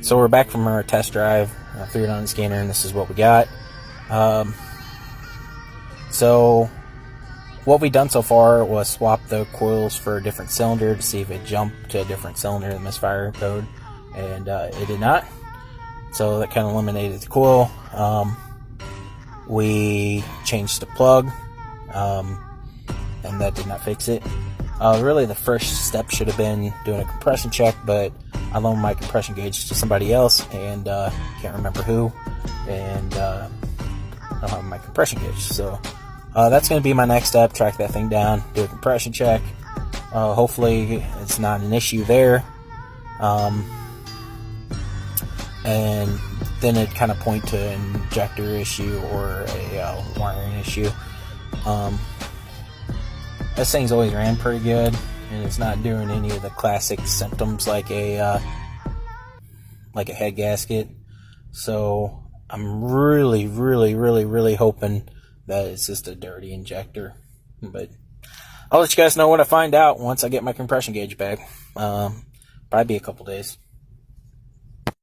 So we're back from our test drive. I threw it on the scanner, and this is what we got. So what we've done so far was swap the coils for a different cylinder to see if it jumped to a different cylinder in the misfire code, and it did not. So that kind of eliminated the coil. We changed the plug, and that did not fix it. Really, the first step should have been doing a compression check, but I loaned my compression gauge to somebody else, and can't remember who, and I don't have my compression gauge. So that's going to be my next step, track that thing down, do a compression check. Hopefully it's not an issue there. And then it kind of point to an injector issue or a wiring issue. This thing's always ran pretty good, and it's not doing any of the classic symptoms like a head gasket. So I'm really hoping that it's just a dirty injector. But I'll let you guys know what I find out once I get my compression gauge back. Probably be a couple days.